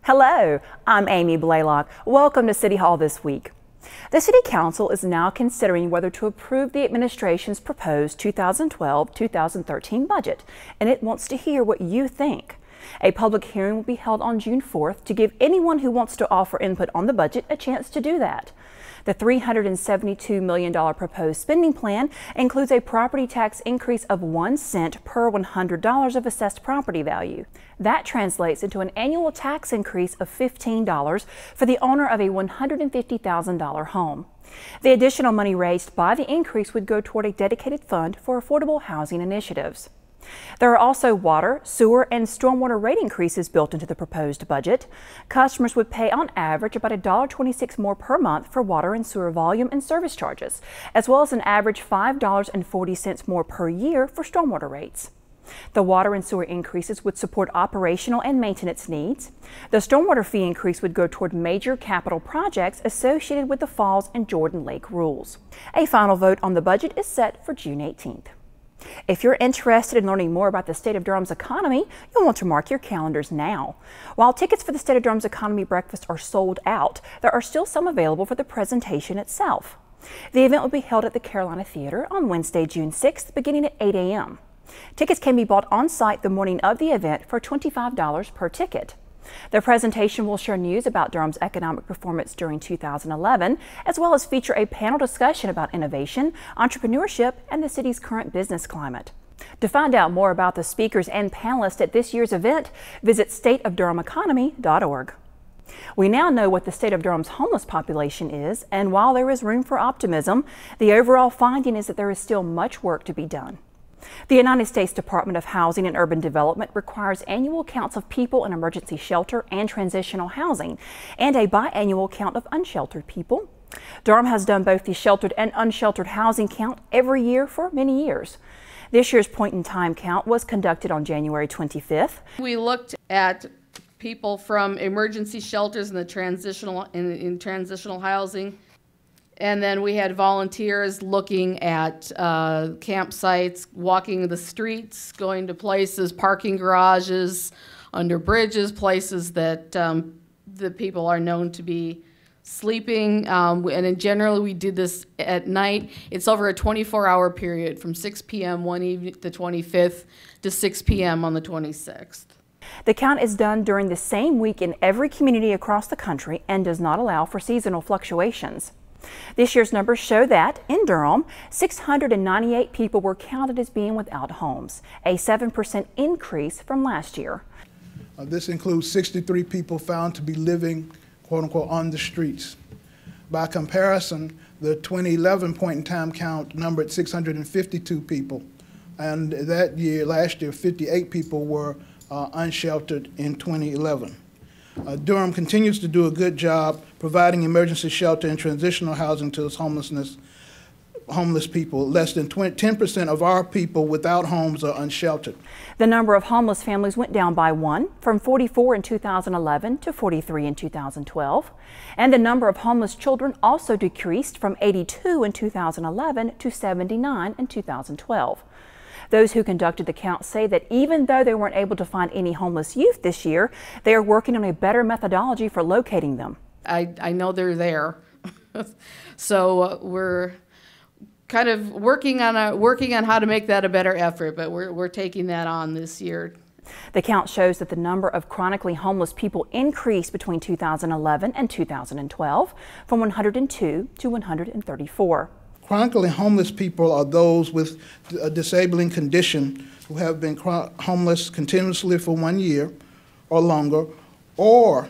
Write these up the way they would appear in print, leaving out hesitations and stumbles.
Hello, I'm Amy Blalock. Welcome to City Hall this week. The City Council is now considering whether to approve the administration's proposed 2012-2013 budget, and it wants to hear what you think. A public hearing will be held on June 4th to give anyone who wants to offer input on the budget a chance to do that. The $372 million proposed spending plan includes a property tax increase of 1 cent per $100 of assessed property value. That translates into an annual tax increase of $15 for the owner of a $150,000 home. The additional money raised by the increase would go toward a dedicated fund for affordable housing initiatives. There are also water, sewer, and stormwater rate increases built into the proposed budget. Customers would pay on average about $1.26 more per month for water and sewer volume and service charges, as well as an average $5.40 more per year for stormwater rates. The water and sewer increases would support operational and maintenance needs. The stormwater fee increase would go toward major capital projects associated with the Falls and Jordan Lake rules. A final vote on the budget is set for June 18th. If you're interested in learning more about the state of Durham's economy, you'll want to mark your calendars now. While tickets for the State of Durham's Economy Breakfast are sold out, there are still some available for the presentation itself. The event will be held at the Carolina Theater on Wednesday, June 6th, beginning at 8 a.m. Tickets can be bought on site the morning of the event for $25 per ticket. The presentation will share news about Durham's economic performance during 2011, as well as feature a panel discussion about innovation, entrepreneurship, and the city's current business climate. To find out more about the speakers and panelists at this year's event, visit stateofdurhameconomy.org. We now know what the state of Durham's homeless population is, and while there is room for optimism, the overall finding is that there is still much work to be done. The United States Department of Housing and Urban Development requires annual counts of people in emergency shelter and transitional housing, and a biannual count of unsheltered people. Durham has done both the sheltered and unsheltered housing count every year for many years. This year's point-in-time count was conducted on January 25th. We looked at people from emergency shelters in the transitional housing. And then we had volunteers looking at campsites, walking the streets, going to places, parking garages, under bridges, places that the people are known to be sleeping. And generally we did this at night. It's over a 24-hour period from 6 p.m. one evening, the 25th, to 6 p.m. on the 26th. The count is done during the same week in every community across the country and does not allow for seasonal fluctuations. This year's numbers show that, in Durham, 698 people were counted as being without homes, a 7% increase from last year. This includes 63 people found to be living, quote-unquote, on the streets. By comparison, the 2011 point-in-time count numbered 652 people, and last year, 58 people were unsheltered in 2011. Durham continues to do a good job providing emergency shelter and transitional housing to its homeless people. Less than 10% of our people without homes are unsheltered. The number of homeless families went down by 1, from 44 in 2011 to 43 in 2012. And the number of homeless children also decreased from 82 in 2011 to 79 in 2012. Those who conducted the count say that even though they weren't able to find any homeless youth this year, they are working on a better methodology for locating them. I know they're there. So we're kind of working on how to make that a better effort, but we're taking that on this year. The count shows that the number of chronically homeless people increased between 2011 and 2012 from 102 to 134. Chronically homeless people are those with a disabling condition who have been homeless continuously for 1 year or longer, or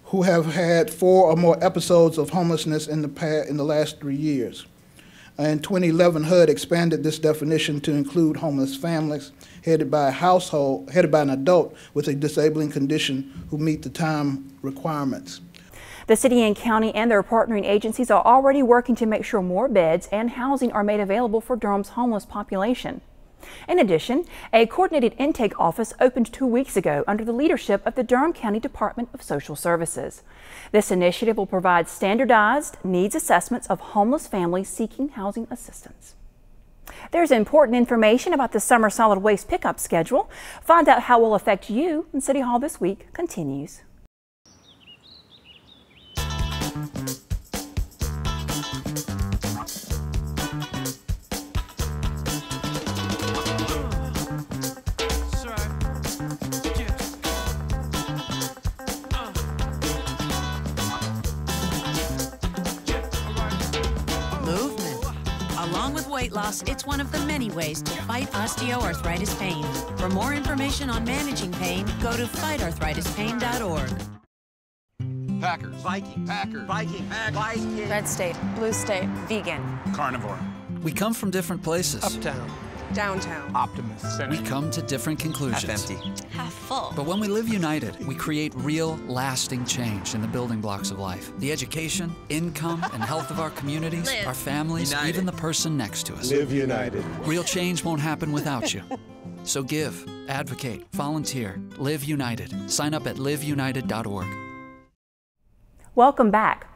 who have had 4 or more episodes of homelessness in the last 3 years. In 2011, HUD expanded this definition to include homeless families headed by an adult with a disabling condition who meet the time requirements. The city and county and their partnering agencies are already working to make sure more beds and housing are made available for Durham's homeless population. In addition, a coordinated intake office opened 2 weeks ago under the leadership of the Durham County Department of Social Services. This initiative will provide standardized needs assessments of homeless families seeking housing assistance. There's important information about the summer solid waste pickup schedule. Find out how it will affect you in City Hall this week continues. Along with weight loss, it's one of the many ways to fight osteoarthritis pain. For more information on managing pain, go to fightarthritispain.org. Packers. Viking. Packers. Viking. Packers. Viking. Red state. Blue state. Vegan. Carnivore. We come from different places. Uptown. Downtown. Optimist. We come to different conclusions. Half empty. Half full. But when we live united, we create real, lasting change in the building blocks of life. The education, income, and health of our communities, Live. our families, United. even the person next to us. Live united. Real change won't happen without you. So give, advocate, volunteer, live united. Sign up at liveunited.org. Welcome back.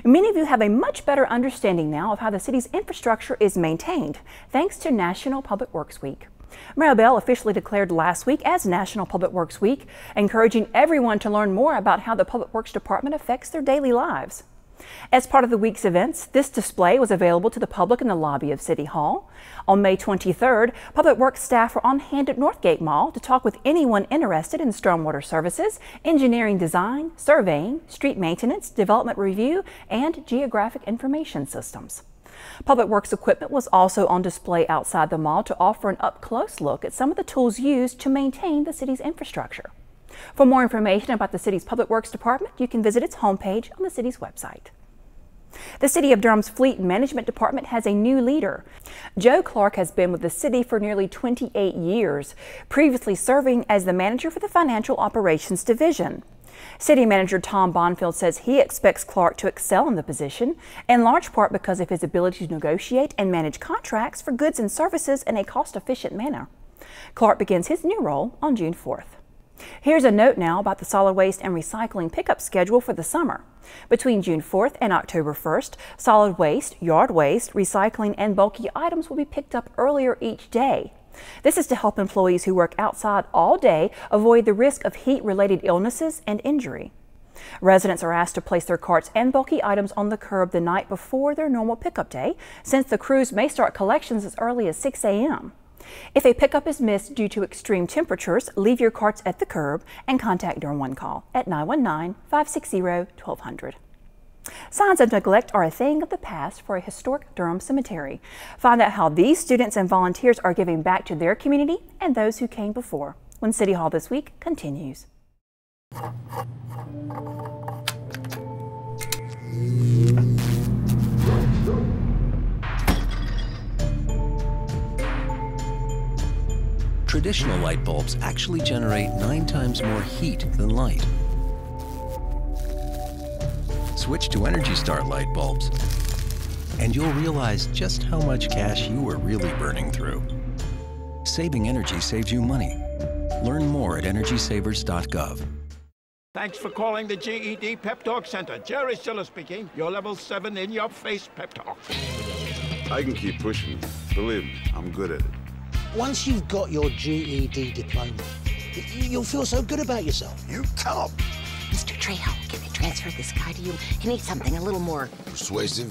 Many of you have a much better understanding now of how the city's infrastructure is maintained, thanks to National Public Works Week. Maribel officially declared last week as National Public Works Week, encouraging everyone to learn more about how the Public Works Department affects their daily lives. As part of the week's events, this display was available to the public in the lobby of City Hall. On May 23rd, Public Works staff were on hand at Northgate Mall to talk with anyone interested in stormwater services, engineering design, surveying, street maintenance, development review, and geographic information systems. Public Works equipment was also on display outside the mall to offer an up-close look at some of the tools used to maintain the city's infrastructure. For more information about the city's Public Works Department, you can visit its homepage on the city's website. The City of Durham's Fleet Management Department has a new leader. Joe Clark has been with the city for nearly 28 years, previously serving as the manager for the Financial Operations Division. City Manager Tom Bonfield says he expects Clark to excel in the position, in large part because of his ability to negotiate and manage contracts for goods and services in a cost-efficient manner. Clark begins his new role on June 4th. Here's a note now about the solid waste and recycling pickup schedule for the summer. Between June 4th and October 1st, solid waste, yard waste, recycling, and bulky items will be picked up earlier each day. This is to help employees who work outside all day avoid the risk of heat-related illnesses and injury. Residents are asked to place their carts and bulky items on the curb the night before their normal pickup day, since the crews may start collections as early as 6 a.m. If a pickup is missed due to extreme temperatures, leave your carts at the curb and contact Durham One Call at 919-560-1200. Signs of neglect are a thing of the past for a historic Durham cemetery. Find out how these students and volunteers are giving back to their community and those who came before when City Hall This Week continues. Traditional light bulbs actually generate 9 times more heat than light. Switch to Energy Star light bulbs, and you'll realize just how much cash you are really burning through. Saving energy saves you money. Learn more at EnergySavers.gov. Thanks for calling the GED Pep Talk Center. Jerry Siller speaking. Your level 7 in-your-face pep talk. I can keep pushing. Believe me, I'm good at it. Once you've got your GED diploma, you'll feel so good about yourself. You tell him. Mr. Trejo, can I transfer this guy to you? He needs something a little more Persuasive.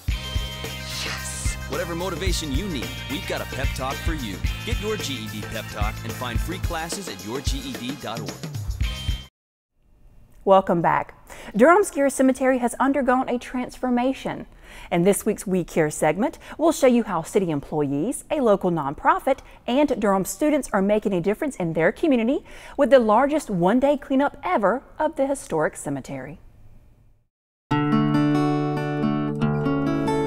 Yes. Whatever motivation you need, we've got a pep talk for you. Get your GED pep talk and find free classes at yourged.org. Welcome back. Durham's Gear Cemetery has undergone a transformation. In this week's We Care segment, we'll show you how city employees, a local nonprofit, and Durham students are making a difference in their community with the largest one-day cleanup ever of the historic cemetery.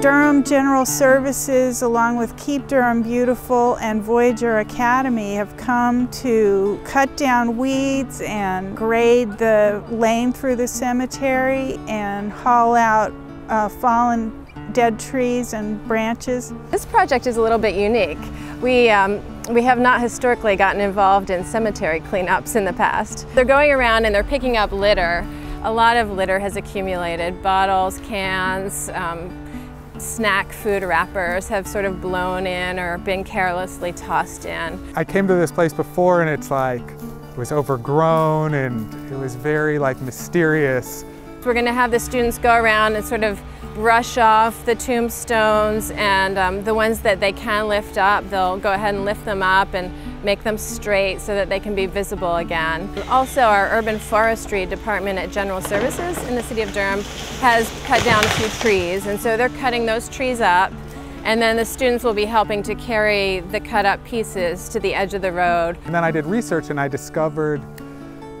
Durham General Services, along with Keep Durham Beautiful and Voyager Academy, have come to cut down weeds and grade the lane through the cemetery and haul out fallen dead trees and branches. This project is a little bit unique. We have not historically gotten involved in cemetery cleanups in the past. They're going around and they're picking up litter. A lot of litter has accumulated, bottles, cans, snack food wrappers have sort of blown in or been carelessly tossed in. I came to this place before and it's like, it was overgrown and it was very like mysterious. We're going to have the students go around and sort of brush off the tombstones, and the ones that they can lift up, they'll go ahead and lift them up and make them straight so that they can be visible again. Also, our urban forestry department at General Services in the city of Durham has cut down a few trees, and so they're cutting those trees up, and then the students will be helping to carry the cut up pieces to the edge of the road. And then I did research and I discovered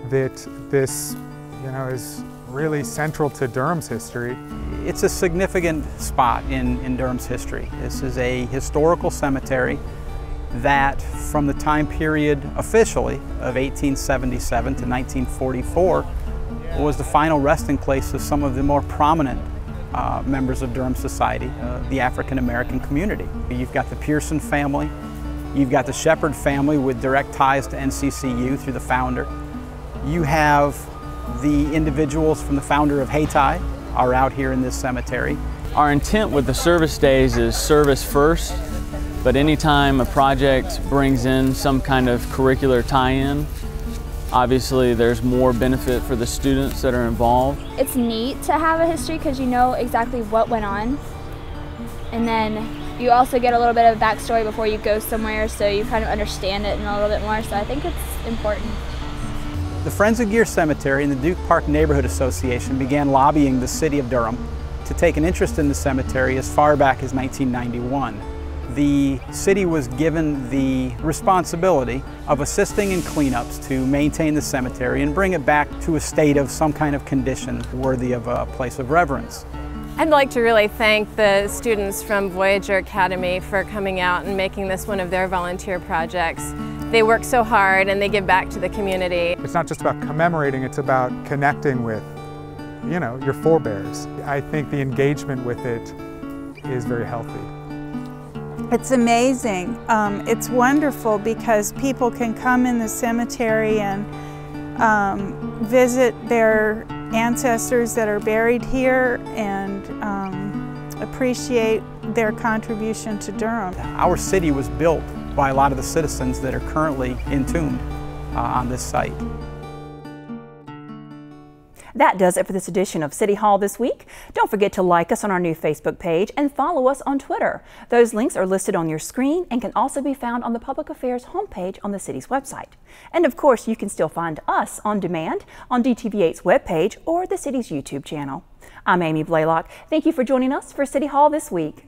that this, is really central to Durham's history. It's a significant spot in Durham's history. This is a historical cemetery that from the time period officially of 1877 to 1944 was the final resting place of some of the more prominent members of Durham society, the African American community. You've got the Pearson family, you've got the Shepherd family with direct ties to NCCU through the founder. You have the individuals from the founder of Hayti are out here in this cemetery. Our intent with the service days is service first, but anytime a project brings in some kind of curricular tie-in, obviously there's more benefit for the students that are involved. It's neat to have a history because you know exactly what went on, and then you also get a little bit of backstory before you go somewhere, so you kind of understand it a little bit more, so I think it's important. The Friends of Gear Cemetery and the Duke Park Neighborhood Association began lobbying the city of Durham to take an interest in the cemetery as far back as 1991. The city was given the responsibility of assisting in cleanups to maintain the cemetery and bring it back to a state of some kind of condition worthy of a place of reverence. I'd like to really thank the students from Voyager Academy for coming out and making this one of their volunteer projects. They work so hard and they give back to the community. It's not just about commemorating, it's about connecting with, your forebears. I think the engagement with it is very healthy. It's amazing. It's wonderful because people can come in the cemetery and visit their ancestors that are buried here and appreciate their contribution to Durham. Our city was built by a lot of the citizens that are currently entombed on this site. That does it for this edition of City Hall This Week. Don't forget to like us on our new Facebook page and follow us on Twitter. Those links are listed on your screen and can also be found on the Public Affairs homepage on the city's website. And of course, you can still find us on demand on DTV8's webpage or the city's YouTube channel. I'm Amy Blalock. Thank you for joining us for City Hall This Week.